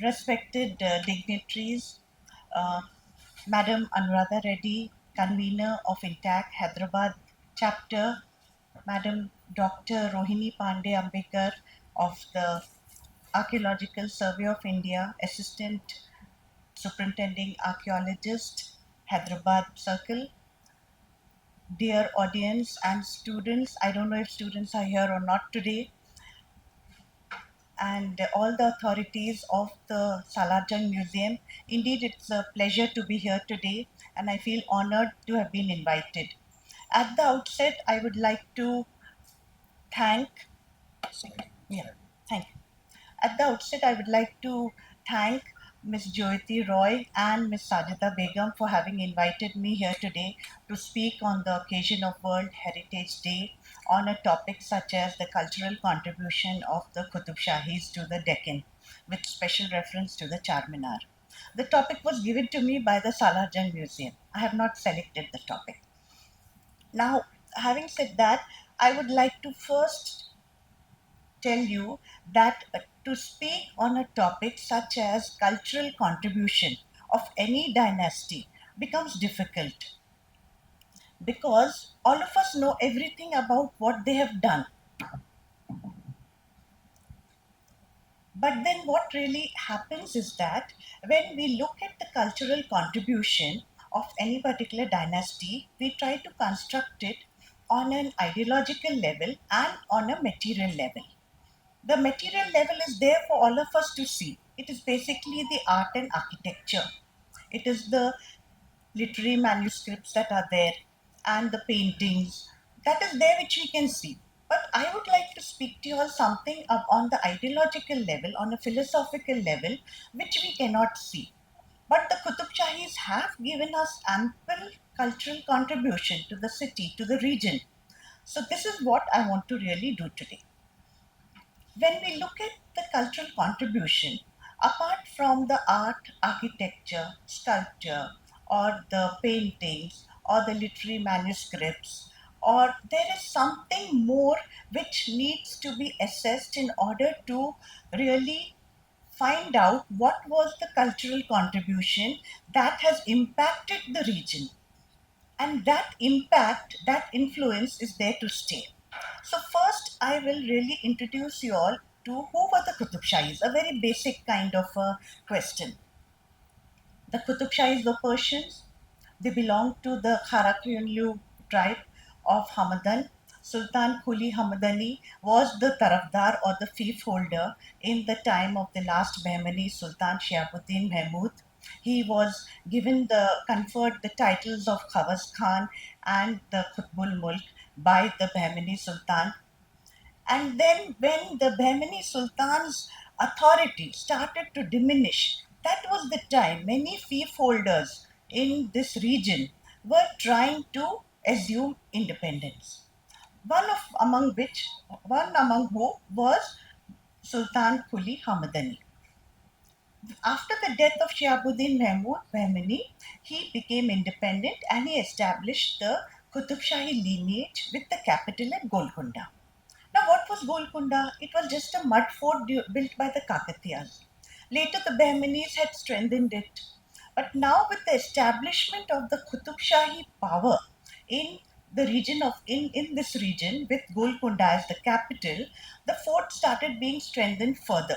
respected dignitaries, uh, Madam Anuradha Reddy, convener of INTAC Hyderabad chapter, Madam Dr. Rohini Pandey Ambekar of the Archaeological Survey of India, Assistant Superintending Archaeologist, Hyderabad Circle, dear audience and students. I don't know if students are here or not today, and all the authorities of the Salarjung Museum. Indeed, it's a pleasure to be here today, and I feel honored to have been invited. At the outset, I would like to thank, yeah, thank you. At the outset, I would like to thank Ms. Jyoti Roy and Ms. Sajida Begum for having invited me here today to speak on the occasion of World Heritage Day on a topic such as the cultural contribution of the Qutub Shahis to the Deccan, with special reference to the Charminar. The topic was given to me by the Salarjung Museum. I have not selected the topic. Now, having said that, I would like to first tell you that to speak on a topic such as cultural contribution of any dynasty becomes difficult because all of us know everything about what they have done. But then what really happens is that when we look at the cultural contribution of any particular dynasty, we try to construct it on an ideological level and on a material level. The material level is there for all of us to see. It is basically the art and architecture. It is the literary manuscripts that are there and the paintings that is there which we can see. But I would like to speak to you all something on the ideological level, on a philosophical level, which we cannot see. But the Qutub Shahis have given us ample cultural contribution to the city, to the region. So this is what I want to really do today. When we look at the cultural contribution, apart from the art, architecture, sculpture, or the paintings, or the literary manuscripts, or there is something more which needs to be assessed in order to really find out what was the cultural contribution that has impacted the region, and that impact, that influence is there to stay. So first I will really introduce you all to who were the Qutub Shahis, a very basic kind of a question. The Qutub Shahis were Persians. They belonged to the Kharakyanlu tribe of Hamadan. Sultan Kuli Hamadani was the Tarafdar or the fief holder in the time of the last Bahmani Sultan Shihabuddin Mahmud. He was given the conferred the titles of Khawaz Khan and the Qutbul Mulk by the Bahmani Sultan. And then, when the Bahmani Sultan's authority started to diminish, that was the time many fief holders in this region were trying to assume independence. One among who was Sultan Kuli Hamadani. After the death of Shihabuddin Mahmud Bahmani, he became independent and he established the Qutub Shahi lineage with the capital at Golconda. Now, what was Golconda? It was just a mud fort built by the Kakatiyas. Later, the Bahmanis had strengthened it. But now, with the establishment of the Qutub Shahi power in the region in this region, with Golconda as the capital, the fort started being strengthened further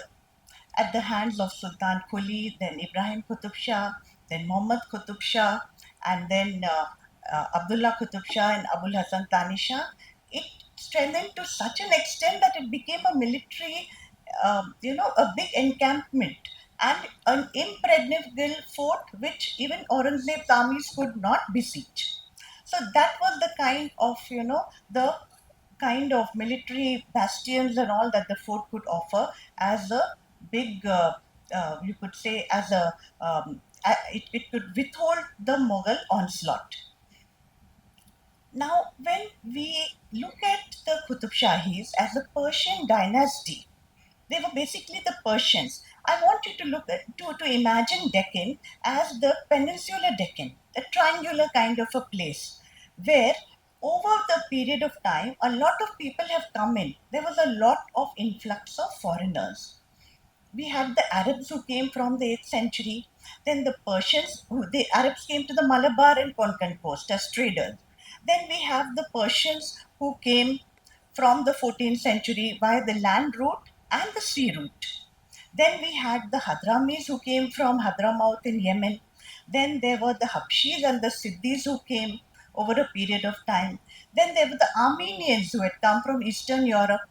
at the hands of Sultan Kuli, then Ibrahim Qutub Shah, then Muhammad Qutub Shah, and then Abdullah Qutub Shah and Abul Hassan Thani Shah. It strengthened to such an extent that it became a military, a big encampment and an impregnable fort which even Aurangzeb's armies could not besiege. So that was the kind of, the kind of military bastions and all that the fort could offer as a big, you could say, as it could withhold the Mughal onslaught. Now, when we look at the Qutub Shahis as a Persian dynasty, they were basically the Persians. I want you to to imagine Deccan as the peninsular Deccan, a triangular kind of a place where over the period of time a lot of people have come in. There was a lot of influx of foreigners. We had the Arabs who came from the 8th century. Then the Persians, the Arabs came to the Malabar and Konkan coast as traders. Then we have the Persians who came from the 14th century via the land route and the sea route. Then we had the Hadramis who came from Hadramaut in Yemen. Then there were the Habshis and the Siddhis who came over a period of time. Then there were the Armenians who had come from Eastern Europe.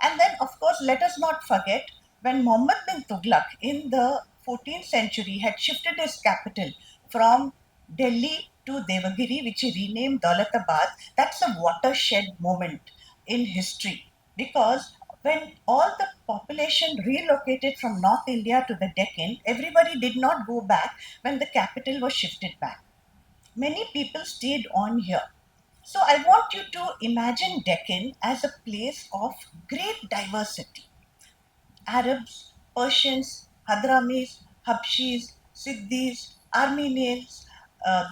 And then, of course, let us not forget when Muhammad bin Tughlaq in the 14th century had shifted his capital from Delhi to Devagiri, which he renamed Daulatabad. That's a watershed moment in history because when all the population relocated from North India to the Deccan, everybody did not go back when the capital was shifted back. Many people stayed on here. So I want you to imagine Deccan as a place of great diversity. Arabs, Persians, Hadramis, Habshis, Siddhis, Armenians,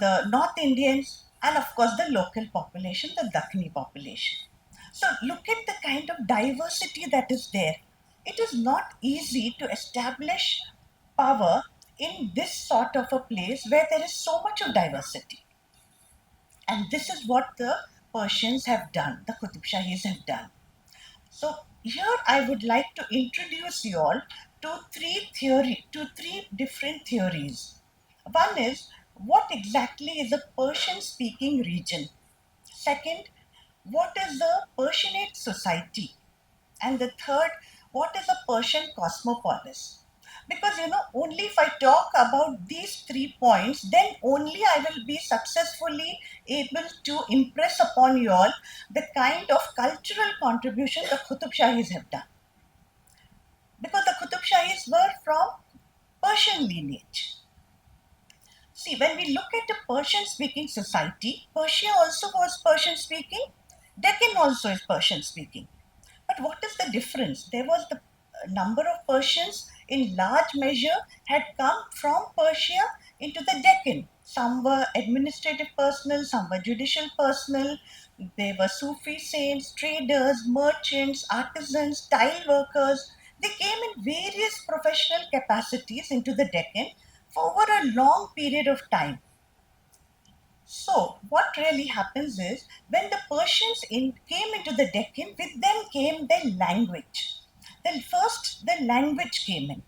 the North Indians, and of course the local population, the Dakhni population. So look at the kind of diversity that is there. It is not easy to establish power in this sort of a place where there is so much of diversity. And this is what the Persians have done, the Qutub Shahis have done. So here I would like to introduce you all to three different theories. One is what exactly is a Persian speaking region? Second, what is the Persianate society? And the third, what is a Persian cosmopolis? Because only if I talk about these 3 points, then only I will be successfully able to impress upon you all the kind of cultural contribution the Qutub Shahis have done. Because the Qutub Shahis were from Persian lineage. See, when we look at a Persian speaking society, Persia also was Persian speaking, Deccan also is Persian speaking. But what is the difference? There was the number of Persians in large measure had come from Persia into the Deccan. Some were administrative personnel, some were judicial personnel. They were Sufi saints, traders, merchants, artisans, tile workers. They came in various professional capacities into the Deccan for over a long period of time. So, what really happens is when the came into the Deccan, with them came their language. Then, first, the language came in.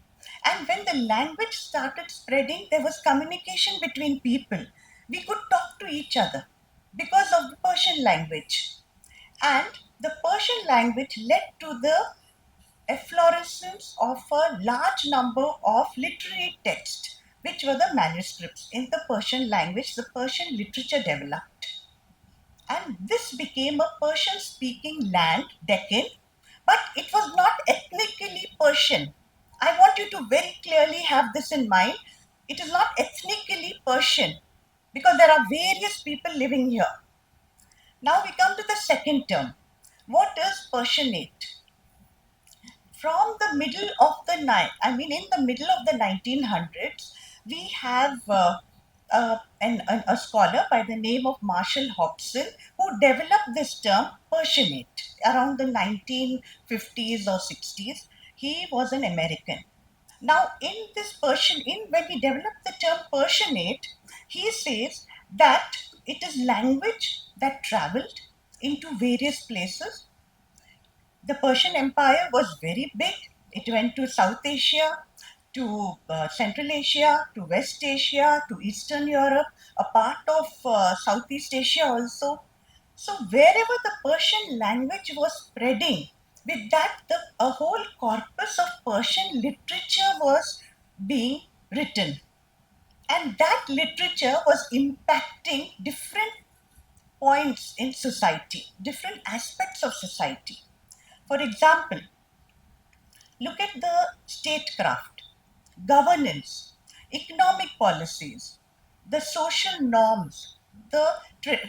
And when the language started spreading, there was communication between people. We could talk to each other because of the Persian language. And the Persian language led to the efflorescence of a large number of literary texts, which were the manuscripts in the Persian language. The Persian literature developed. And this became a Persian speaking land, Deccan, but it was not ethnically Persian. I want you to very clearly have this in mind. It is not ethnically Persian because there are various people living here. Now we come to the second term. What is Persianate? From the middle of the night, I mean, in the middle of the 1900s, we have a scholar by the name of Marshall Hobson who developed this term Persianate around the 1950s or 60s. He was an American. Now, in this when he developed the term Persianate, he says that it is language that traveled into various places. The Persian Empire was very big. It went to South Asia, to Central Asia, to West Asia, to Eastern Europe, a part of Southeast Asia also. So wherever the Persian language was spreading, with that a whole corpus of Persian literature was being written. And that literature was impacting different points in society, different aspects of society. For example, look at the statecraft, governance, economic policies, the social norms, the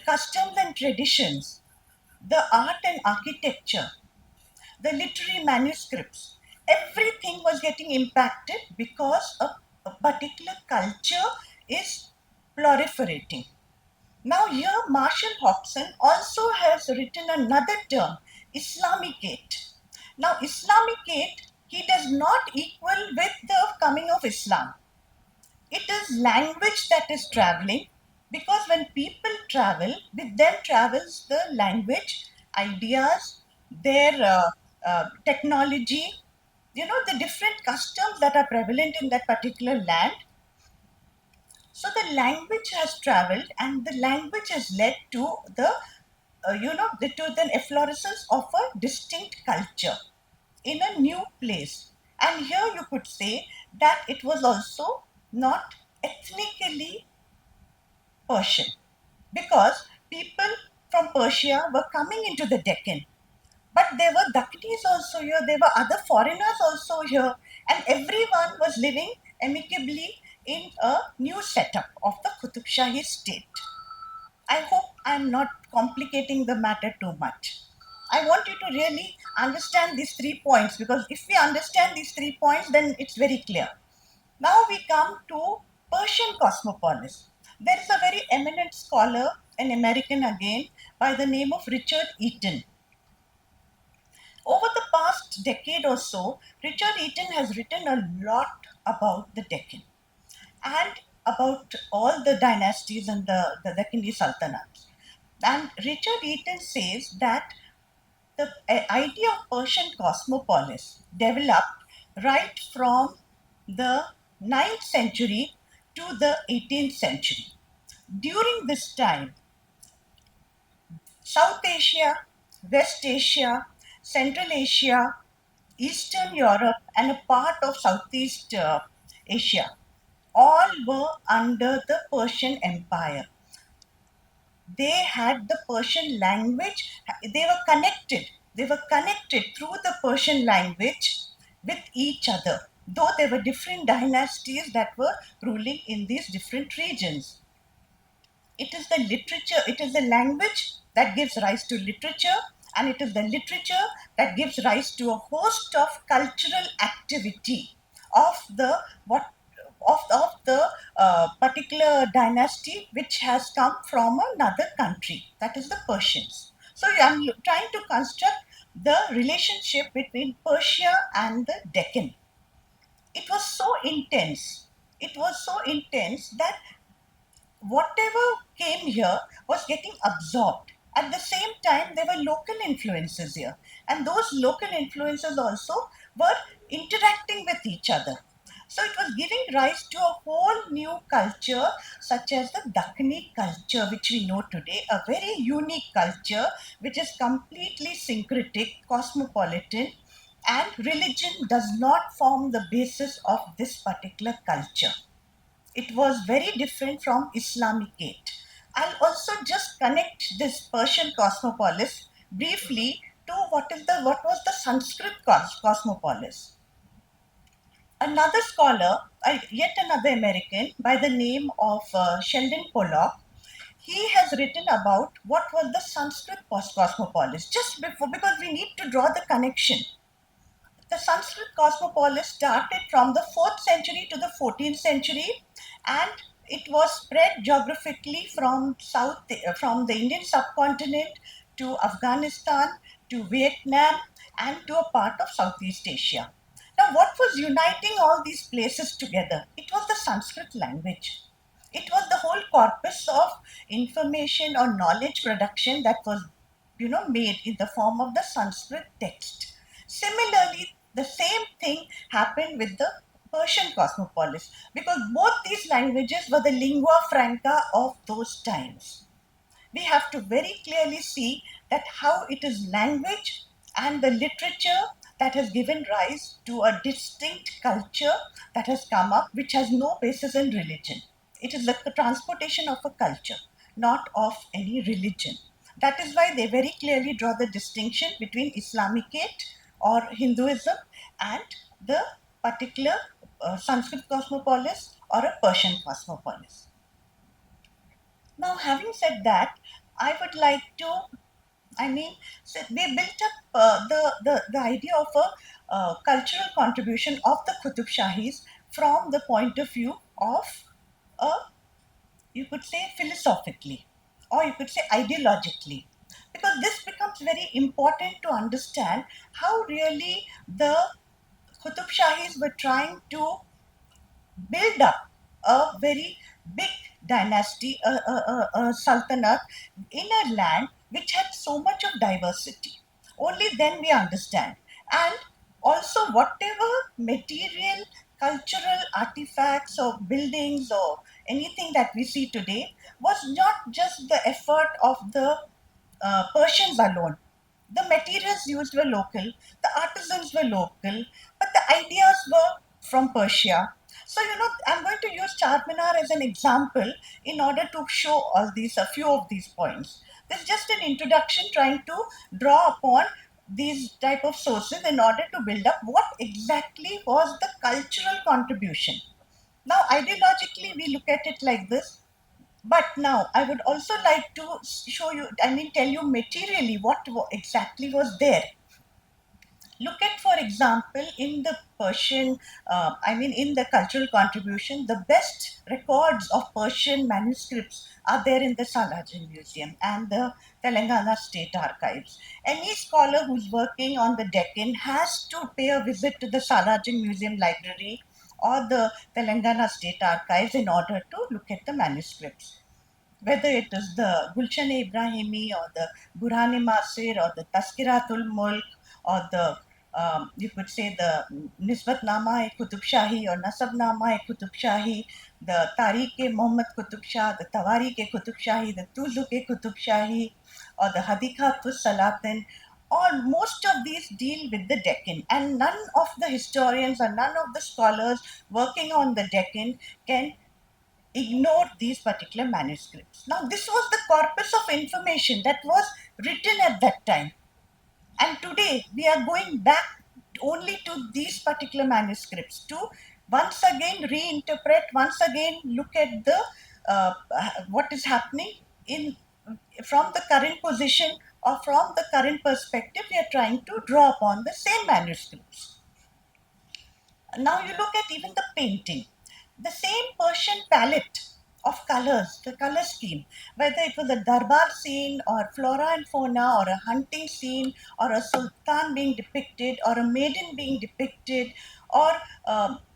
customs and traditions, the art and architecture, the literary manuscripts. Everything was getting impacted because a particular culture is proliferating. Now, here Marshall Hobson also has written another term, Islamicate. Now, Islamicate he does not equal with the coming of Islam. It is language that is traveling, because when people travel, with them travels the language, ideas, their technology, the different customs that are prevalent in that particular land. So the language has traveled, and the language has led to to the efflorescence of a distinct culture in a new place. And here you could say that it was also not ethnically Persian, because people from Persia were coming into the Deccan. But there were Daknis also here, there were other foreigners also here, and everyone was living amicably in a new setup of the Qutub Shahi state. I hope I'm not complicating the matter too much. I want you to really understand these 3 points, because if we understand these 3 points, then it's very clear. Now we come to Persian cosmopolis. There is a very eminent scholar, an American again, by the name of Richard Eaton. Over the past decade or so, Richard Eaton has written a lot about the Deccan and about all the dynasties and the Deccani Sultanates. And Richard Eaton says that the idea of Persian cosmopolis developed right from the 9th century to the 18th century. During this time, South Asia, West Asia, Central Asia, Eastern Europe, and a part of Southeast Asia all were under the Persian Empire. They had the Persian language, they were connected. They were connected through the Persian language with each other, though there were different dynasties that were ruling in these different regions. It is the literature, it is the language that gives rise to literature, and it is the literature that gives rise to a host of cultural activity of the what of the particular dynasty which has come from another country, that is the Persians. So I'm trying to construct the relationship between Persia and the Deccan. It was so intense. It was so intense that whatever came here was getting absorbed. At the same time, there were local influences here, and those local influences also were interacting with each other. So it was giving rise to a whole new culture, such as the Dakhini culture, which we know today, a very unique culture which is completely syncretic, cosmopolitan, and religion does not form the basis of this particular culture. It was very different from Islamicate. I'll also just connect this Persian cosmopolis briefly to what was the Sanskrit cosmopolis. Another scholar, yet another American by the name of Sheldon Pollock, he has written about what was the Sanskrit cosmopolis. Just before, because we need to draw the connection. The Sanskrit cosmopolis started from the 4th century to the 14th century, and it was spread geographically from the Indian subcontinent to Afghanistan to Vietnam and to a part of Southeast Asia. Now, what was uniting all these places together? It was the Sanskrit language. It was the whole corpus of information or knowledge production that was, made in the form of the Sanskrit text. Similarly, the same thing happened with the Persian cosmopolis, because both these languages were the lingua franca of those times. We have to very clearly see that how it is language and the literature that has given rise to a distinct culture that has come up, which has no basis in religion. It is the transportation of a culture, not of any religion. That is why they very clearly draw the distinction between Islamicate or Hinduism and the particular Sanskrit cosmopolis or a Persian cosmopolis. Now, having said that, I would like to, so they built up the idea of a cultural contribution of the Qutub Shahis from the point of view of a, you could say, philosophically, or you could say ideologically, because this becomes very important to understand how really the Qutub Shahis were trying to build up a very big dynasty, a sultanate in a land which had so much of diversity. Only then we understand. And also, whatever material, cultural artifacts or buildings or anything that we see today was not just the effort of the Persians alone. The materials used were local, the artisans were local, but the ideas were from Persia. So, I'm going to use Charminar as an example in order to show all these, a few of these points. This is just an introduction trying to draw upon these type of sources in order to build up what exactly was the cultural contribution. Now, ideologically, we look at it like this, but now I would also like to show you, I mean, tell you materially what exactly was there. Look at, for example, in the Persian, in the cultural contribution, the best records of Persian manuscripts are there in the Salajin Museum and the Telangana State Archives. Any scholar who's working on the Deccan has to pay a visit to the Salajin Museum Library or the Telangana State Archives in order to look at the manuscripts, whether it is the Gulshan Ibrahimi or the Burhan Masir or the Taskiratul Mulk or the you could say the Nisbat Nama e Qutub Shahi or Nasab Nama e Qutub Shahi, the Tariq e Muhammad Qutub Shah, the Tawariq e Qutub Shahi, the Tuzuk e Qutub Shahi, or the Hadikatus Salatin. All most of these deal with the Deccan, and none of the historians or none of the scholars working on the Deccan can ignored these particular manuscripts. Now, this was the corpus of information that was written at that time. And today, we are going back only to these particular manuscripts to once again reinterpret, once again look at the what is happening in from the current position or from the current perspective. We are trying to draw upon the same manuscripts. Now you look at even the painting, the same Persian palette of colors, the color scheme, whether it was a darbar scene or flora and fauna or a hunting scene or a sultan being depicted or a maiden being depicted, or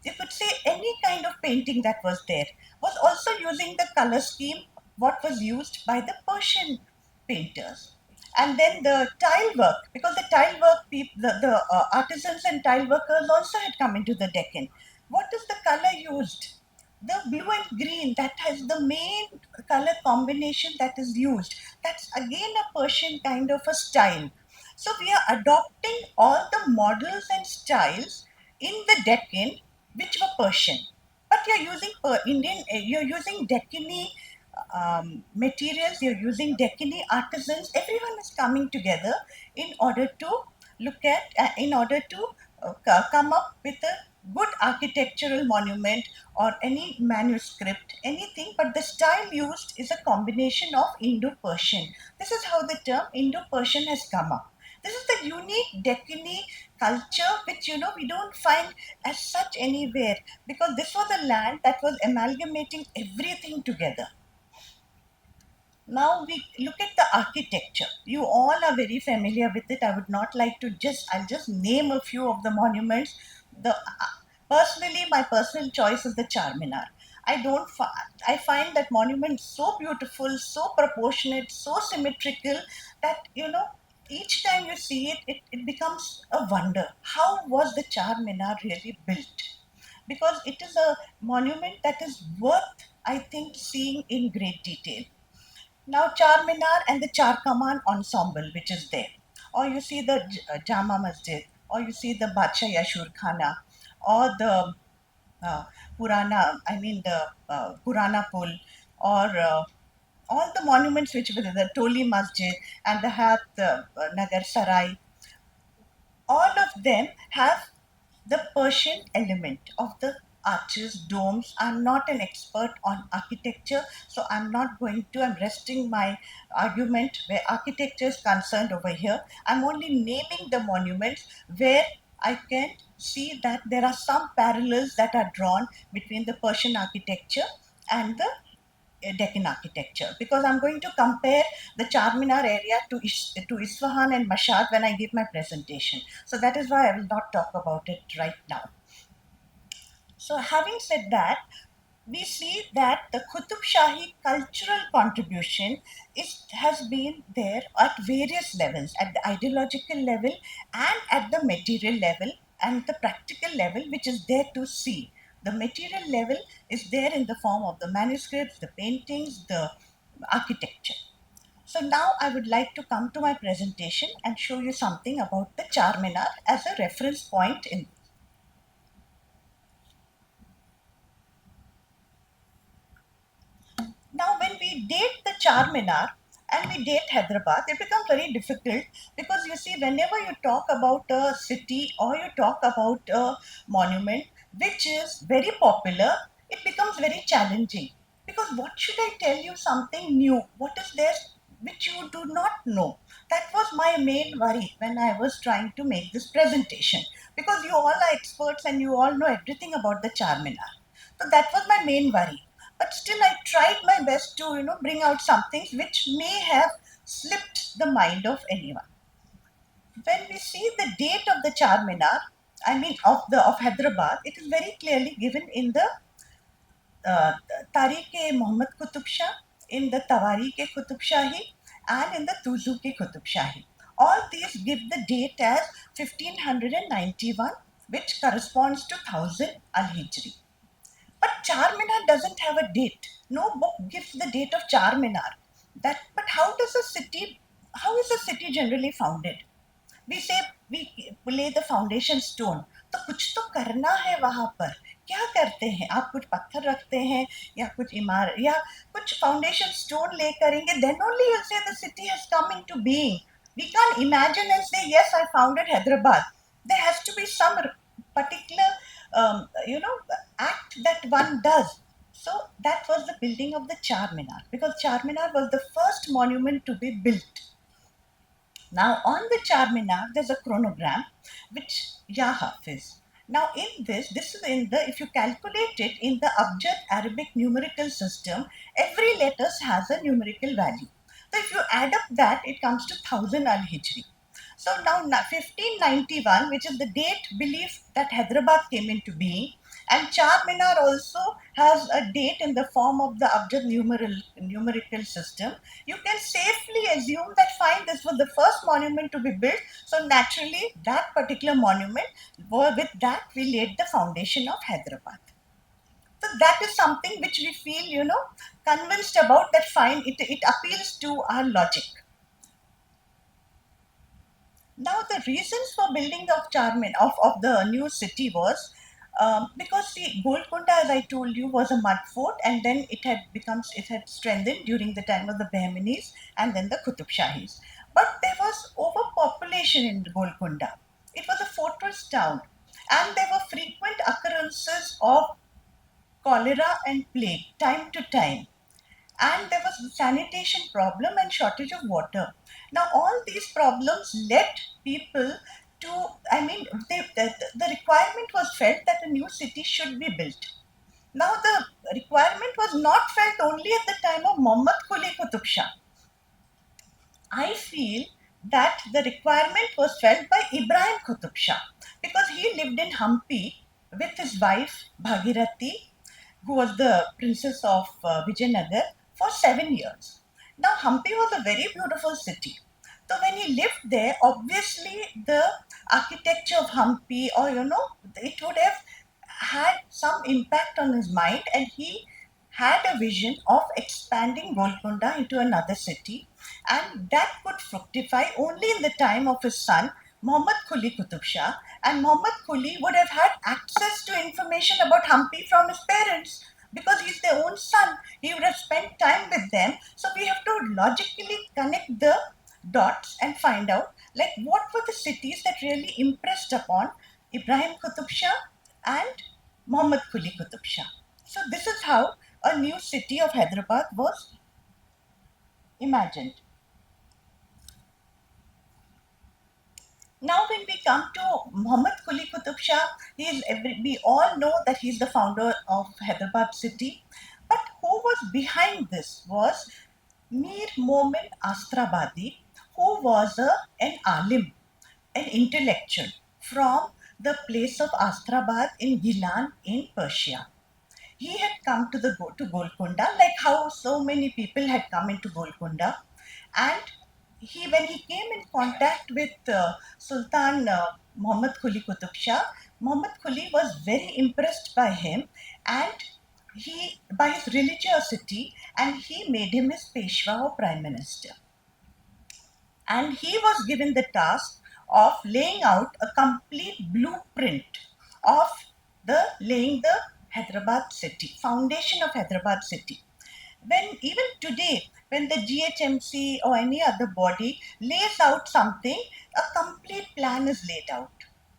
you could say any kind of painting that was there, was also using the color scheme what was used by the Persian painters. And then the tile work, because the tile work the artisans and tile workers also had come into the Deccan. What is the color used? The blue and green, that has the main color combination that is used. That's again a Persian kind of a style. So we are adopting all the models and styles in the Deccan which were Persian, but you're using you're using Deccani materials, you're using Deccani artisans. Everyone is coming together in order to in order to come up with a good architectural monument or any manuscript, anything, but the style used is a combination of Indo-Persian. This is how the term Indo-Persian has come up. This is the unique Deccani culture, which we don't find as such anywhere, because this was a land that was amalgamating everything together. Now we look at the architecture. You all are very familiar with it. I would not like to I'll just name a few of the monuments. Personally, my personal choice is the Charminar. I find that monument so beautiful, so proportionate, so symmetrical that, each time you see it, it becomes a wonder. How was the Charminar really built? Because it is a monument that is worth, I think, seeing in great detail. Now, Charminar and the Char Kaman ensemble, which is there, or you see the Jama Masjid, or you see the Badshah Yashur Khana, or the uh, Purana Pul, or all the monuments which were there, the Toli Masjid and the Hat Nagar Sarai, all of them have the Persian element of the arches, domes. I'm not an expert on architecture, so I'm resting my argument where architecture is concerned over here. I'm only naming the monuments where I can see that there are some parallels that are drawn between the Persian architecture and the Deccan architecture, because I'm going to compare the Charminar area to Isfahan and Mashhad when I give my presentation. So that is why I will not talk about it right now. So, having said that, we see that the Qutub Shahi cultural contribution has been there at various levels, at the ideological level and at the material level and the practical level, which is there to see. The material level is there in the form of the manuscripts, the paintings, the architecture. So now I would like to come to my presentation and show you something about the Charminar as a reference point in. Now, when we date the Charminar and we date Hyderabad, it becomes very difficult because you see, whenever you talk about a city or you talk about a monument which is very popular, it becomes very challenging. Because what should I tell you something new? What is there which you do not know? That was my main worry when I was trying to make this presentation. Because you all are experts and you all know everything about the Charminar. So that was my main worry, but still I tried my best to bring out some things which may have slipped the mind of anyone. When we see the date of the Charminar, I mean of Hyderabad, it is very clearly given in the uh, Tariq-e Muhammad Qutub Shah, in the Tawarikh-e Qutub Shahi, and in the Tuzuk-e Qutub Shahi. All these give the date as 1591, which corresponds to 1000 Al-Hijri. But Charminar doesn't have a date. No book gives the date of Charminar. But how is a city generally founded? We say we lay the foundation stone. तो कुछ तो करना है वहां पर. क्या करते हैं आप? कुछ पत्थर रखते हैं या कुछ इमारत या कुछ फाउंडेशन स्टोन ले करेंगे, then only you'll say the city has come into being. We can't imagine and say yes, I founded Hyderabad. There has to be some particular act that one does. So that was the building of the Charminar, because Charminar was the first monument to be built. Now, on the Charminar, there's a chronogram which Ya Hafiz. Now, this is in the, if you calculate it in the Abjad Arabic numerical system, every letter has a numerical value. So, if you add up that, it comes to 1000 Al Hijri. So, now 1591, which is the date belief that Hyderabad came into being, and Charminar also has a date in the form of the Abjad numerical system. You can safely assume that fine, this was the first monument to be built. So naturally, that particular monument, with that we laid the foundation of Hyderabad. So that is something which we feel, convinced about, that fine, it appeals to our logic. Now, the reasons for building of of the new city was because the Golconda, as I told you, was a mud fort, and then it had strengthened during the time of the Bahmanis and then the Qutub Shahis. But there was overpopulation in Golconda. It was a fortress town, and there were frequent occurrences of cholera and plague time to time, and there was sanitation problem and shortage of water. Now all these problems led people to, the requirement was felt that a new city should be built. Now the requirement was not felt only at the time of Muhammad Quli Qutub Shah. I feel that the requirement was felt by Ibrahim Qutub Shah, because he lived in Hampi with his wife Bhagirathi, who was the princess of Vijayanagar, for 7 years. Now, Hampi was a very beautiful city. So, when he lived there, obviously the architecture of Hampi, or it would have had some impact on his mind, and he had a vision of expanding Golconda into another city, and that could fructify only in the time of his son Muhammad Quli Qutub Shah. And Muhammad Quli would have had access to information about Hampi from his parents, because he's their own son. He would have spent time with them. So we have to logically connect the dots and find out, like, what were the cities that really impressed upon Ibrahim Qutub Shah and Muhammad Quli Qutub Shah. So this is how a new city of Hyderabad was imagined. Now, when we come to Muhammad Quli Qutub Shah, we all know that he's the founder of Hyderabad city. But who was behind this was Mir Momin Astrabadi, who was an alim, an intellectual from the place of Astrabad in Gilan in Persia. He had come to Golconda, like how so many people had come into Golconda, and when he came in contact with Sultan Muhammad Quli Qutub Shah, Muhammad Quli was very impressed by him, and he by his religiosity, and he made him his Peshwa or prime minister. And he was given the task of laying out a complete blueprint of the laying the Hyderabad city, foundation of Hyderabad city. When even today, when the GHMC or any other body lays out something, a complete plan is laid out,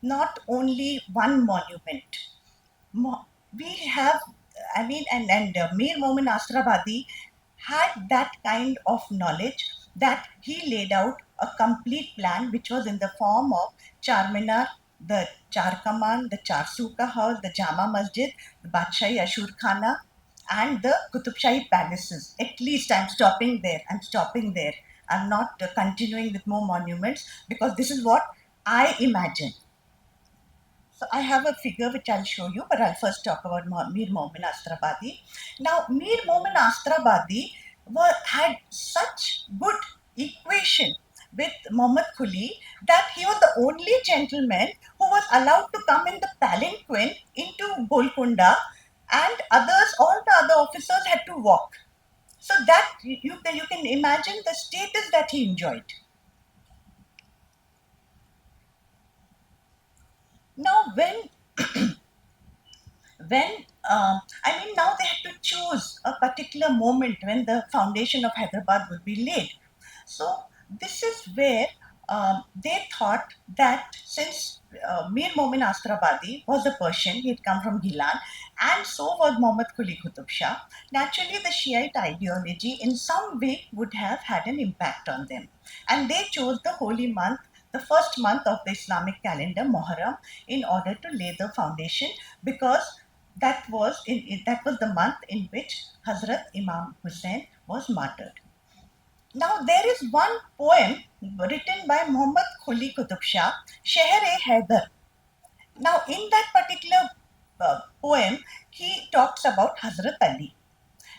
not only one monument. We have, I mean, and Mir Momin Asrabadi had that kind of knowledge that he laid out a complete plan which was in the form of Charminar, the Charkaman, the Charsuka House, the Jama Masjid, the Badshahi Ashur Khana, and the Qutub Shahi palaces. At least I'm stopping there. I'm stopping there. I'm not continuing with more monuments because this is what I imagine. So I have a figure which I'll show you, but I'll first talk about Mir Momin Astrabadi. Now, Mir Momin Astrabadi had such good equation with Muhammad Quli that he was the only gentleman who was allowed to come in the palanquin into Golconda, and others, all the other officers had to walk. So that you can imagine the status that he enjoyed. Now, when I mean, now they had to choose a particular moment when the foundation of Hyderabad would be laid. So this is where they thought that since Mir Momin Astrabadi was a Persian, he had come from Gilan, and so was Muhammad Quli Qutub Shah. Naturally, the Shiite ideology in some way would have had an impact on them, and they chose the holy month, the first month of the Islamic calendar, Muharram, in order to lay the foundation, because that was the month in which Hazrat Imam Hussain was martyred. Now there is one poem written by Muhammad Quli Qutub Shah, Sheher-e-Haidar. Now in that particular poem, he talks about Hazrat Ali.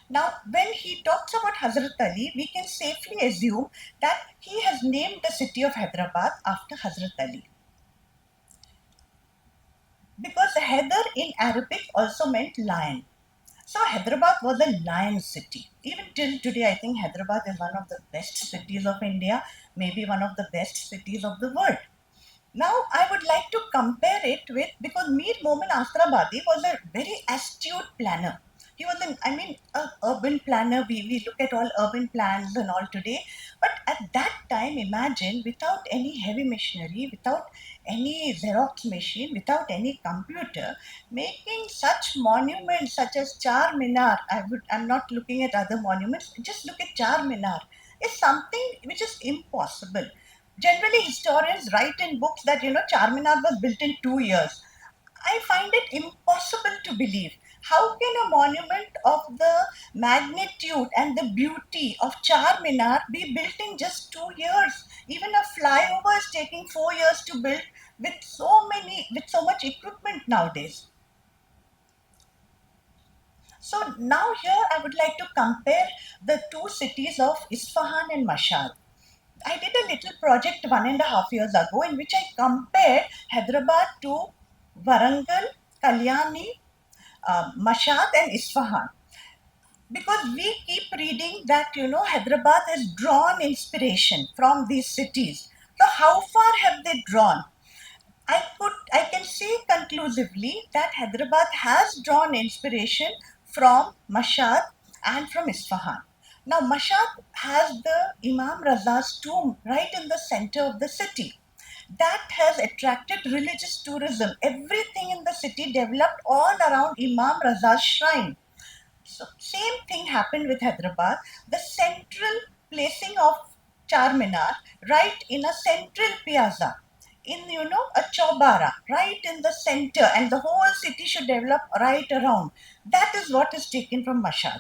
Now, when he talks about Hazrat Ali, we can safely assume that he has named the city of Hyderabad after Hazrat Ali. Because Hyder in Arabic also meant lion. So Hyderabad was a lion city. Even till today, I think Hyderabad is one of the best cities of India, maybe one of the best cities of the world. Now, I would like to compare it with, because Mir Momin Astrabadi was a very astute planner. He was an urban planner. We look at all urban plans and all today. But at that time, imagine, without any heavy machinery, without any Xerox machine, without any computer, making such monuments such as Char Minar. I'm not looking at other monuments. Just look at Char Minar. Is something which is impossible. Generally, historians write in books that Charminar was built in 2 years. I find it impossible to believe. How can a monument of the magnitude and the beauty of Charminar be built in just 2 years? Even a flyover is taking 4 years to build with so much equipment nowadays. So now here I would like to compare the two cities of Isfahan and Mashhad. I did a little project 1.5 years ago in which I compared Hyderabad to Warangal, Kalyani, Mashhad, and Isfahan. Because we keep reading that Hyderabad has drawn inspiration from these cities. So how far have they drawn? I can say conclusively that Hyderabad has drawn inspiration from Mashhad and from Isfahan. Now Mashhad has the Imam Raza's tomb right in the center of the city. That has attracted religious tourism. Everything in the city developed all around Imam Raza's shrine. So same thing happened with Hyderabad. The central placing of Charminar right in a central piazza, in a chobara right in the center, and the whole city should develop right around. That is what is taken from Mashhad.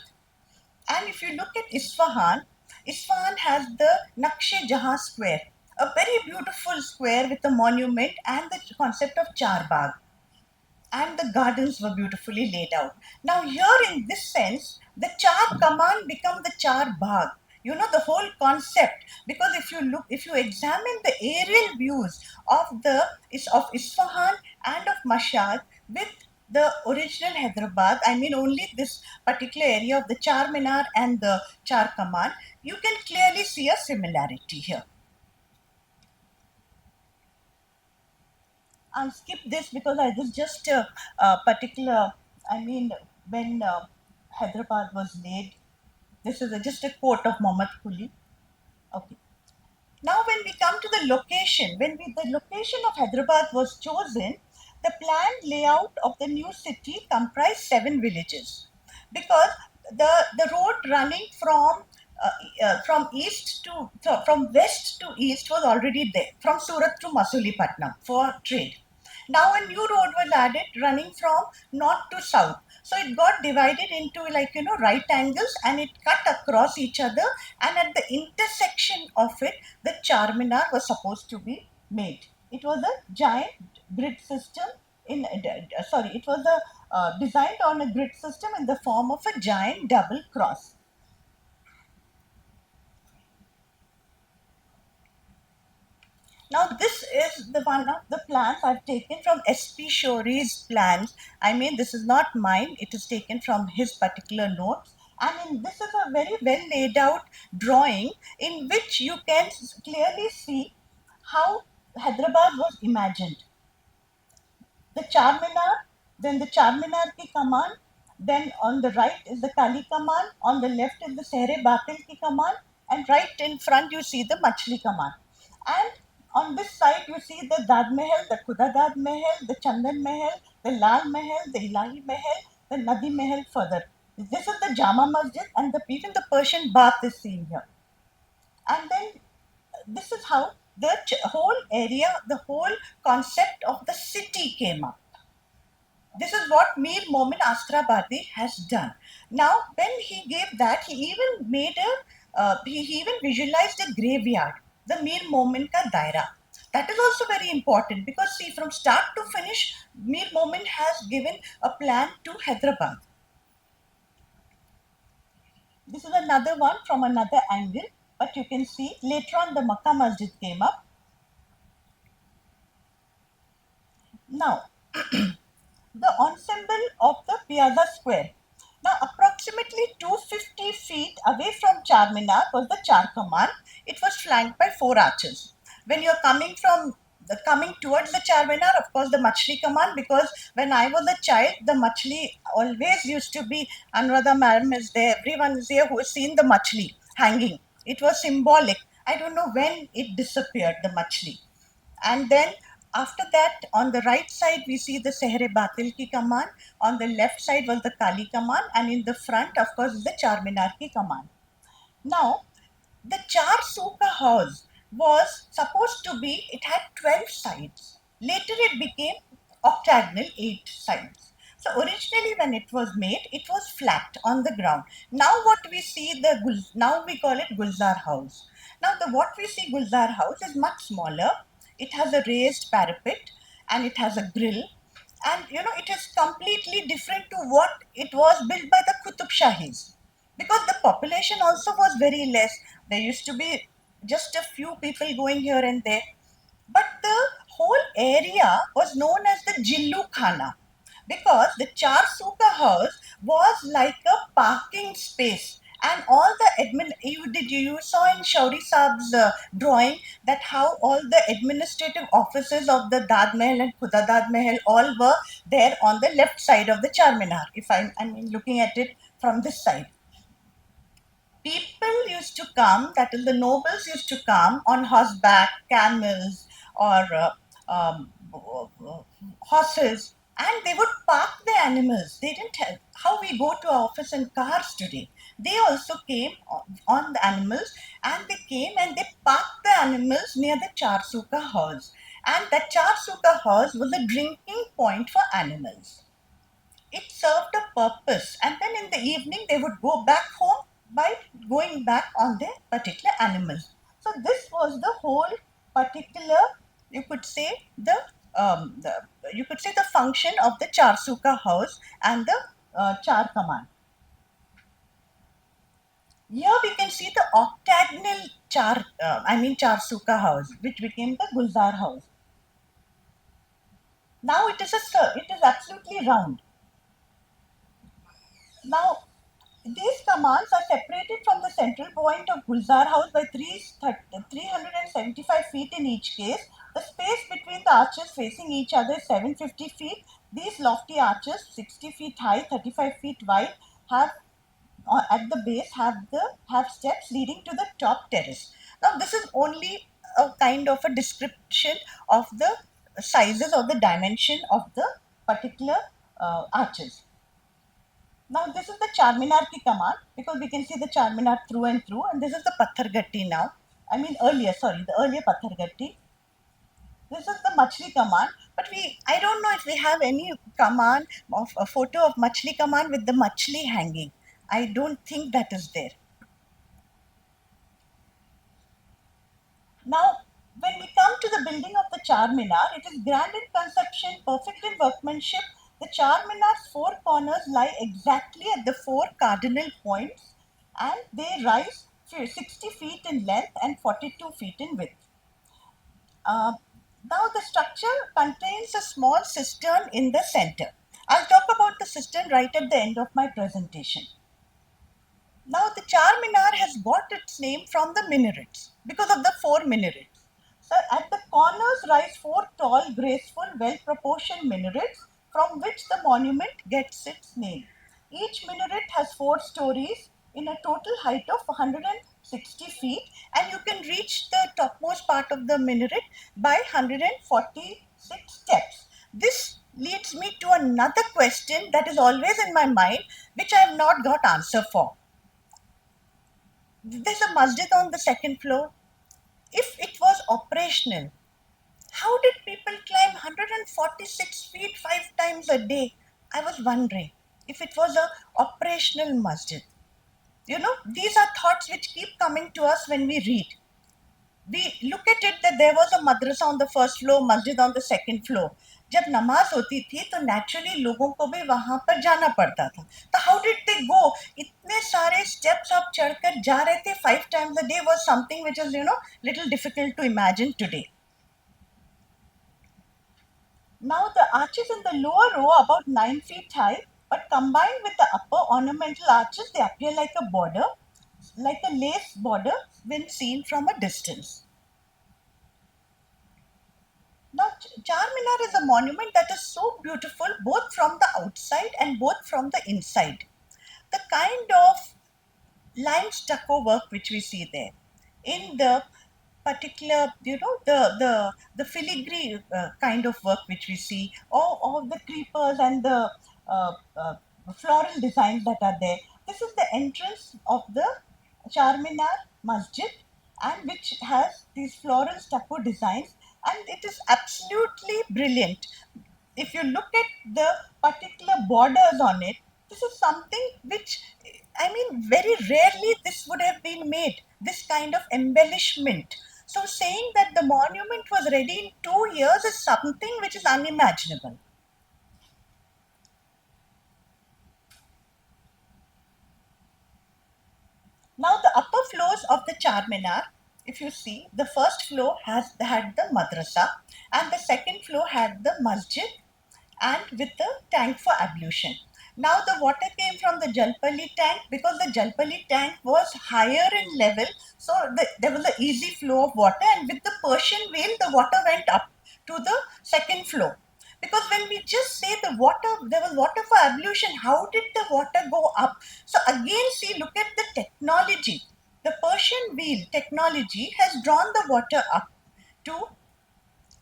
And if you look at Isfahan, Isfahan has the Nakshe Jahan Square, a very beautiful square with a monument and the concept of Charbagh, and the gardens were beautifully laid out. Now, here in this sense, the Char Kaman become the Char Bagh. You know the whole concept, because if you examine the aerial views of the is of Isfahan and of Mashhad with the original Hyderabad, I mean only this particular area of the Char Minar and the Char Kaman, you can clearly see a similarity here. I'll skip this because I was just particular. I mean, when Hyderabad was laid, this is just a quote of Muhammad Quli. Okay. Now, when we come to the location, the location of Hyderabad was chosen, the planned layout of the new city comprised 7 villages, because the road running from east to from west to east was already there, from Surat to Masulipatnam for trade. Now a new road was added running from north to south. So it got divided into, like, right angles, and it cut across each other. And at the intersection of it, the Charminar was supposed to be made. It was a giant grid system sorry, it was designed on a grid system in the form of a giant double cross. Now, this is the one of the plans I've taken from S.P. Shore's plans. I mean, this is not mine, it is taken from his particular notes. And this is a very well laid out drawing in which you can clearly see how Hyderabad was imagined. The Charminar, then the Charminar ki Kaman, then on the right is the Kali Kaman, on the left is the Sehre Batil ki Kaman, and right in front you see the Machli Kaman. And on this side you see the Dad Mahal, the Khuda Dad Mahal, the Chandan Mahal, the Lal Mahal, the Ilahi Mahal, the Nadi Mahal further. This is the Jama Masjid, and even the Persian bath is seen here. And then this is how the whole area, the whole concept of the city came up. This is what Mir Momin Astrabadi has done. Now, when he gave that, he even he even visualized a graveyard, the Mir Momin ka Daira. That is also very important, because see, from start to finish, Mir Momin has given a plan to Hyderabad. This is another one from another angle, but you can see later on the Makkah Masjid came up. Now, the ensemble of the Piazza Square. Now, approximately 250 feet away from Charminar was the Char Kaman. It was flanked by 4 arches. When you're coming towards the Charminar, of course, the Machli Kaman, because when I was a child, the Machli always used to be. Anuradha Madam is there, everyone is here who has seen the Machli hanging. It was symbolic. I don't know when it disappeared, the Machli. And then after that, on the right side, we see the Sehre Batil ki Kaman. On the left side was the Kali Kaman. And in the front, of course, is the Charminar ki Kaman. Now, the Char Suka house was supposed to be, it had 12 sides. Later, it became octagonal, 8 sides. So originally, when it was made, it was flat on the ground. Now, what we see now we call it Gulzar house. Now, the what we see Gulzar house is much smaller. It has a raised parapet and it has a grill, and it is completely different to what it was built by the Qutub Shahis, because the population also was very less. There used to be just a few people going here and there, but the whole area was known as the Jillu Khana, because the Char Suka house was like a parking space. And all the you saw in Shauri Saab's drawing that how all the administrative offices of the Dad Mahal and Khuda Dad Mahal all were there on the left side of the Charminar. If I mean looking at it from this side, people used to come, that is, the nobles used to come on horseback, camels, or horses, and they would park the animals. They didn't have how we go to our office in cars today. They also came on the animals, and they came and they parked the animals near the Charsuka house. And that Charsuka house was a drinking point for animals. It served a purpose, and then in the evening they would go back home going back on their particular animals. So this was the whole particular, you could say, the you could say the function of the Charsuka house and the Char Kaman. Here we can see the octagonal Charsuka house, which became the Gulzar house. Now it is absolutely round. Now these commands are separated from the central point of Gulzar House by 375 feet in each case. The space between the arches facing each other is 750 feet. These lofty arches, 60 feet high, 35 feet wide, have at the base have steps leading to the top terrace. Now this is only a kind of a description of the sizes or the dimension of the particular arches. Now this is the Charminar ki command, because we can see the Charminar through and through, and this is the Pathargatti now. I mean earlier, sorry, the earlier Pathargatti. This is the Machli command, but I don't know if we have any command of a photo of Machli command with the Machli hanging. I don't think that is there. Now, when we come to the building of the Charminar, it is grand in conception, perfect in workmanship. The Charminar's four corners lie exactly at the four cardinal points, and they rise 60 feet in length and 42 feet in width. Uh, Now, the structure contains a small cistern in the center. I'll talk about the cistern right at the end of my presentation. Now, the Charminar has got its name from the minarets because of the four minarets. So, at the corners rise four tall, graceful, well proportioned minarets from which the monument gets its name. Each minaret has four stories in a total height of 160 feet, and you can reach the topmost part of the minaret by 146 steps. This leads me to another question that is always in my mind, which I have not got answer for. There's a masjid on the second floor. If it was operational, how did people climb 146 feet 5 times a day? I was wondering if it was a operational masjid. These are thoughts which keep coming to us when we read. We look at it that there was a madrasa on the first floor, masjid on the second floor. जब नमाज होती थी तो naturally लोगों को भी वहां पर जाना पड़ता था. तो हाउ डिड दे गो? इतने सारे स्टेप्स आप चढ़कर जा रहे थे 5 times a day was something which is little difficult to imagine today. Now the arches in the lower row about 9 feet high, but combined with the upper ornamental arches, they appear like a border, like a lace border when seen from a distance. Now, Charminar is a monument that is so beautiful both from the outside and both from the inside. The kind of lime stucco work which we see there in the particular, the filigree kind of work which we see, or the creepers and the uh, uh, floral designs that are there. This is the entrance of the Charminar Masjid, and which has these floral stucco designs, and it is absolutely brilliant. If you look at the particular borders on it, this is something which, I mean, very rarely this would have been made, this kind of embellishment. So, saying that the monument was ready in 2 years is something which is unimaginable. Now, the upper floors of the Charminar, if you see, the first floor had the madrasa, and the second floor had the masjid, and with the tank for ablution. Now the water came from the Jalpali tank because the Jalpali tank was higher in level, so there was an easy flow of water, and with the Persian wheel, the water went up to the second floor. Because when we just say there was water for ablution, how did the water go up? So again, see, look at the technology. The Persian wheel technology has drawn the water up to,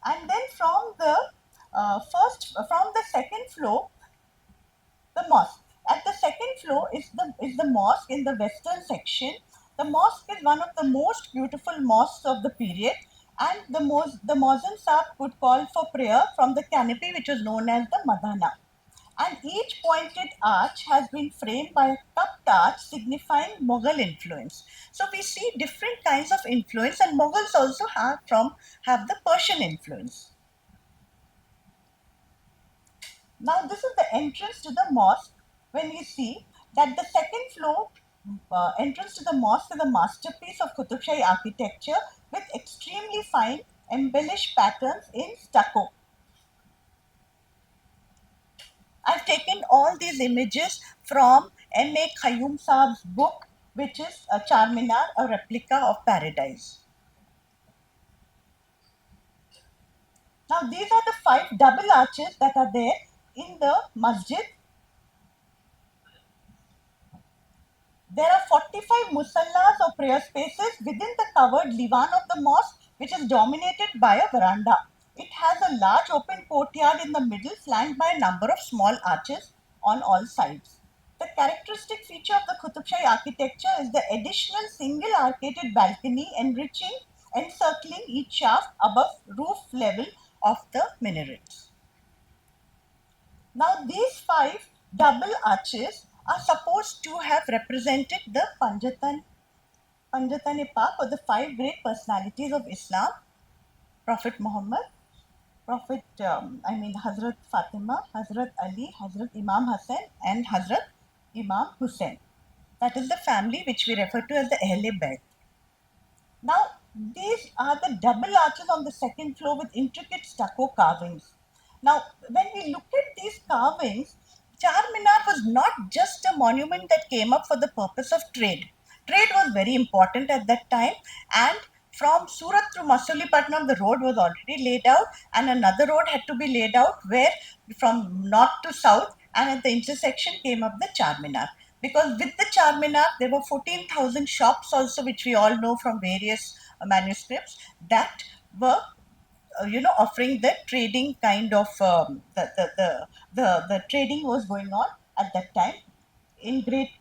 and then from the second floor, the mosque. At the second floor is the mosque in the western section. The mosque is one of the most beautiful mosques of the period, and the Muezzin Saab could call for prayer from the canopy which was known as the Madana. And each pointed arch has been framed by a cup Taj signifying Mughal influence. So we see different kinds of influence, and Mughals also have the Persian influence. Now this is the entrance to the mosque. When you see that the second floor entrance to the mosque is a masterpiece of Qutub Shahi architecture with extremely fine embellished patterns in stucco. I've taken all these images from M.A. Khayyum Saab's book, which is Charminar, a replica of paradise. Now, these are the five double arches that are there in the masjid. There are 45 musallas or prayer spaces within the covered divan of the mosque, which is dominated by a veranda. It has a large open courtyard in the middle, flanked by a number of small arches on all sides. The characteristic feature of the Qutub Shahi architecture is the additional single arcaded balcony encircling each shaft above roof level of the minarets. Now, these five double arches are supposed to have represented the Panjatan Pak, or the five great personalities of Islam: Prophet Muhammad, Hazrat Fatima, Hazrat Ali, Hazrat Imam Hassan, and Hazrat Imam Hussein. That is the family which we refer to as the Ahle Bayt. Now, these are the double arches on the second floor with intricate stucco carvings. Now, when we look at these carvings, Charminar was not just a monument that came up for the purpose of trade. Trade was very important at that time, and from Surat to Masulipatinam, the road was already laid out, and another road had to be laid out where from north to south, and at the intersection came up the Charminar. Because with the Charminar, there were 14,000 shops also, which we all know from various manuscripts, that were offering the trading kind of the trading was going on at that time in great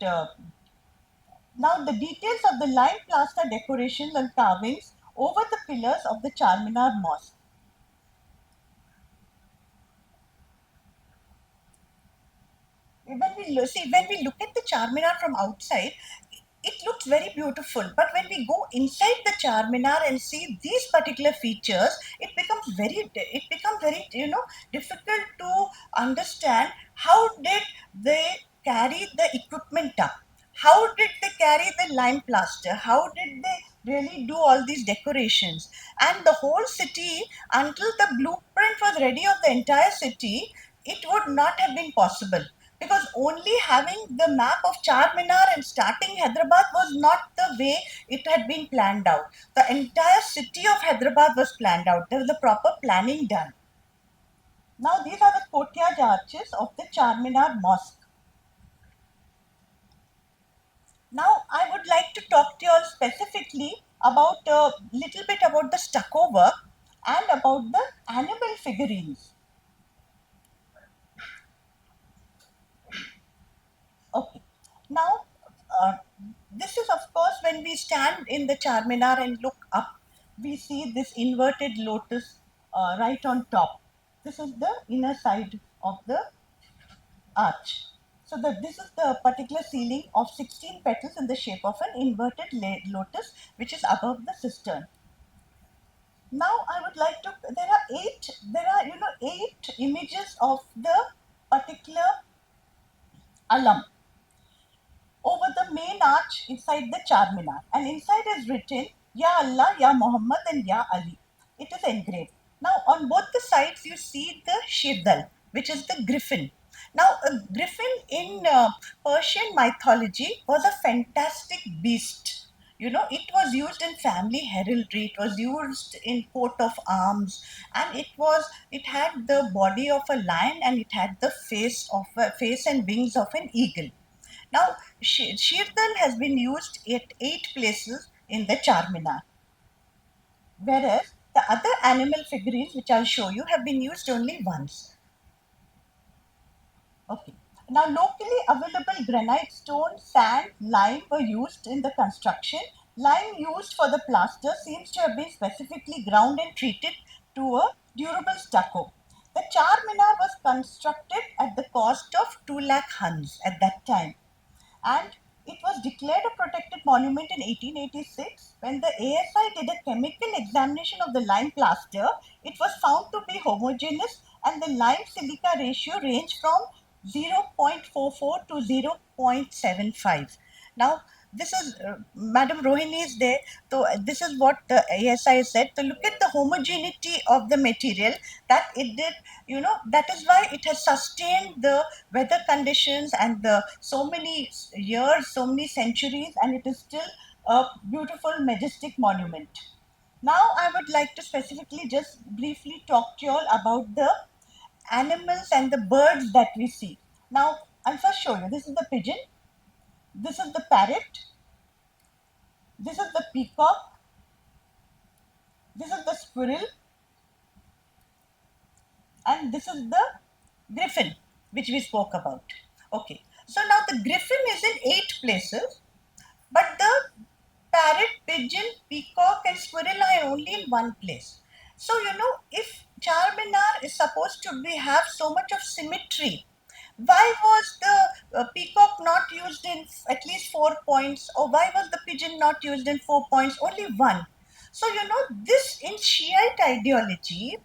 now the details of the lime plaster decorations and carvings over the pillars of the Charminar Mosque. When we look at the Charminar from outside, it looks very beautiful. But when we go inside the Charminar and see these particular features, it becomes very difficult to understand how did they carry the equipment up. How did they carry the lime plaster? How did they really do all these decorations? And the whole city, until the blueprint was ready of the entire city, it would not have been possible, because only having the map of Charminar and starting Hyderabad was not the way it had been planned out. The entire city of Hyderabad was planned out. There was a proper planning done. Now, these are the courtyard arches of the Charminar Mosque. Now, I would like to talk to you all specifically about a little bit about the stucco work and about the animal figurines. Okay. Now, uh, this is, of course, when we stand in the Charminar and look up, we see this inverted lotus right on top. This is the inner side of the arch. So this is the particular ceiling of 16 petals in the shape of an inverted lotus, which is above the cistern. Now I would like to. There are eight images of the particular alam over the main arch inside the Charminar. And inside is written Ya Allah, Ya Muhammad, and Ya Ali. It is engraved. Now, on both the sides, you see the Shirdal, which is the griffin. Now, a griffin in Persian mythology was a fantastic beast. It was used in family heraldry, it was used in coat of arms, and it had the body of a lion, and it had the face and wings of an eagle. Now, Shirdal has been used at 8 places in the Charminar, whereas the other animal figurines, which I'll show you, have been used only once. Okay. Now, locally available granite, stone, sand, lime were used in the construction. Lime used for the plaster seems to have been specifically ground and treated to a durable stucco. The Charminar was constructed at the cost of 2 lakh Huns at that time, and declared a protected monument in 1886. When the ASI did a chemical examination of the lime plaster, it was found to be homogeneous and the lime silica ratio ranged from 0.44 to 0.75. Now, this is Madam Rohini is there. So, this is what the ASI said. To look at the homogeneity of the material, that it did, that is why it has sustained the weather conditions and the so many years, so many centuries, and it is still a beautiful, majestic monument. Now, I would like to specifically just briefly talk to you all about the animals and the birds that we see. Now, I'll first show you. This is the pigeon, this is the parrot, this is the peacock, this is the squirrel, and this is the griffin, which we spoke about. Okay, so now the griffin is in 8 places, but the parrot, pigeon, peacock, and squirrel are only in one place. So, if Charminar is supposed to have so much of symmetry, why was the peacock not used in at least 4 points, or why was the pigeon not used in 4 points, only one? So, this in Shiite ideology,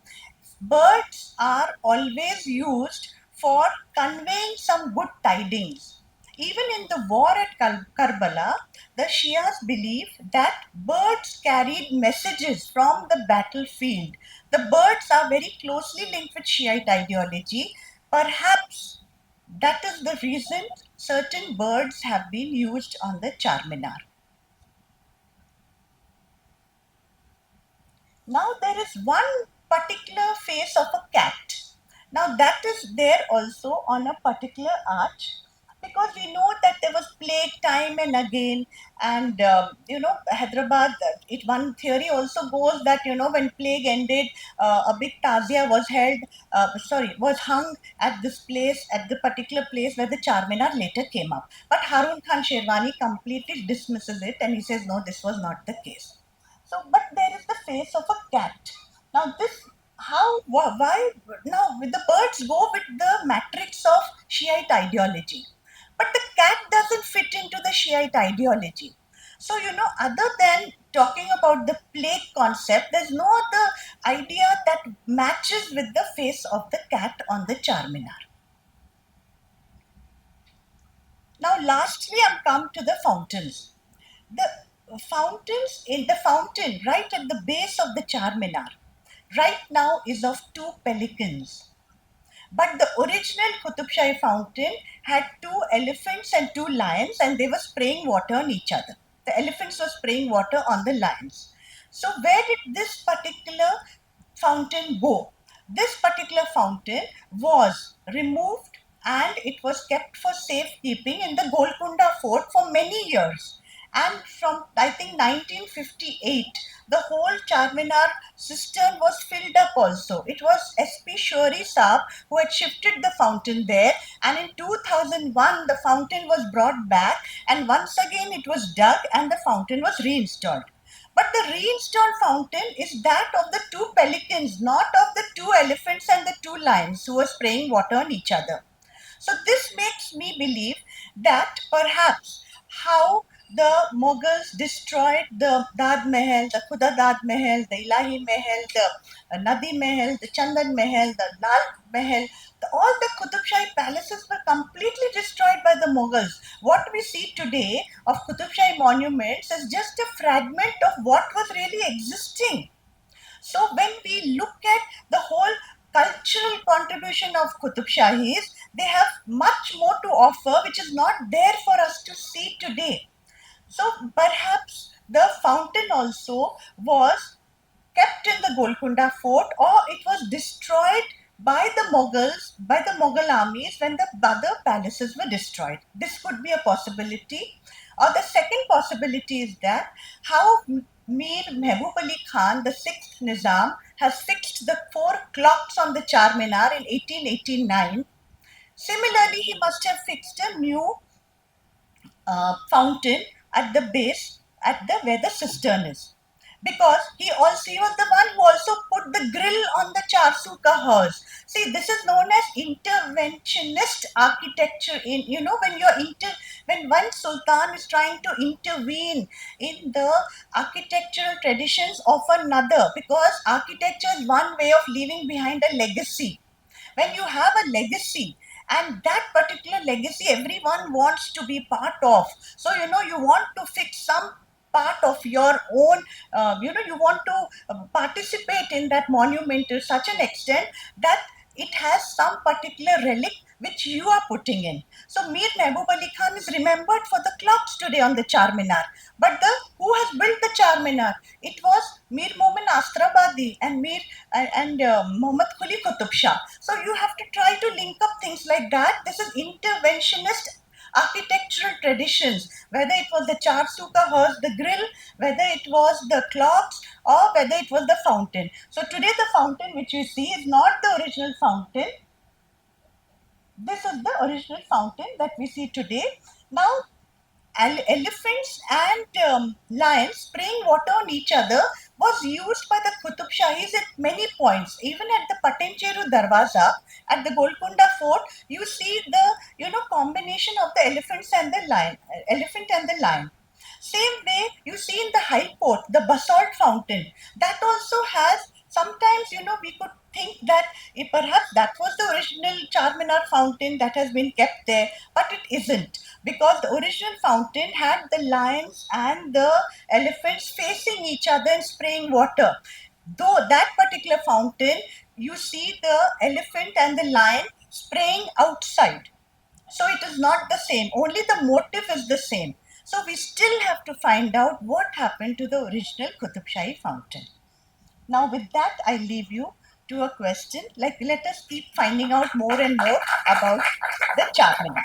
birds are always used for conveying some good tidings. Even in the war at Karbala, the Shias believe that birds carried messages from the battlefield. The birds are very closely linked with Shiite ideology. Perhaps that is the reason certain birds have been used on the Charminar. Now there is one particular face of a cat. Now that is there also on a particular arch, because we know that there was plague time and again, and Hyderabad. It one theory also goes that when plague ended, a big tazia was held. Was hung at this place, at the particular place where the Charminar later came up. But Harun Khan Sherwani completely dismisses it and he says no, this was not the case. So, but there is the face of a cat. Now, this how why now the birds go with the matrix of Shiite ideology, but the cat doesn't fit into the Shiite ideology. So, other than talking about the plague concept, there's no other idea that matches with the face of the cat on the Charminar. Now, lastly, I'm come to the fountains. The fountain right at the base of the Charminar right now is of two pelicans. But the original Qutub Shahi fountain had two elephants and two lions, and they were spraying water on each other. The elephants were spraying water on the lions. So, where did this particular fountain go? This particular fountain was removed and it was kept for safekeeping in the Golconda Fort for many years. And from I think 1958, the whole Charminar cistern was filled up also. It was SP Shori Saab who had shifted the fountain there, and in 2001 the fountain was brought back, and once again it was dug and the fountain was reinstalled. But the reinstalled fountain is that of the two pelicans, not of the two elephants and the two lions who were spraying water on each other. So this makes me believe that perhaps how the Mughals destroyed the Dad Mahal, the Khuda Dad Mahal, the Ilahi Mahal, the Nadi Mahal, the Chandan Mahal, the Lal Mahal, all the Qutub Shahi palaces were completely destroyed by the Mughals. What we see today of Qutub Shahi monuments is just a fragment of what was really existing. So when we look at the whole cultural contribution of Qutub Shahis, they have much more to offer, which is not there for us to see today. So perhaps the fountain also was kept in the Golconda fort, or it was destroyed by the Mughals, by the Mughal armies when the other palaces were destroyed. This could be a possibility. Or the second possibility is that how Mir Mehboob Ali Khan, the sixth Nizam, has fixed the four clocks on the Charminar in 1889. Similarly, he must have fixed a new fountain at the base, at the where the cistern is. because he also was the one who also put the grill on the Charsuka horse. See, this is known as interventionist architecture. In when when one sultan is trying to intervene in the architectural traditions of another, because architecture is one way of leaving behind a legacy. When you have a legacy, and that particular legacy everyone wants to be part of, so you want to fix some part of your own, you want to participate in that monument to such an extent that it has some particular relic which you are putting in. So Mir Mehboob Ali Khan is remembered for the clocks today on the Charminar, but the who has built the Charminar? It was Mir Momin Astrabadi and Muhammad Quli Qutub Shah. So you have to try to link up things like that. This is interventionist architectural traditions, whether it was the Char Suka horse, the grill, whether it was the clocks, or whether it was the fountain. So today the fountain which you see is not the original fountain. This is the original fountain that we see today. Now, elephants and lions spraying water on each other was used by the Qutub Shahis at many points. Even at the Patancheru Darwaza, at the Golconda Fort, you see the combination of the elephant and the lion. Same way you see in the High Court, the basalt fountain, that also has, sometimes we could think that perhaps that was the original Charminar fountain that has been kept there, but it isn't, because the original fountain had the lions and the elephants facing each other and spraying water. Though that particular fountain, you see the elephant and the lion spraying outside. So it is not the same, only the motive is the same. So we still have to find out what happened to the original Qutub Shahi fountain. Now, with that, I leave you to a question. Like, let us keep finding out more and more about the Charminar.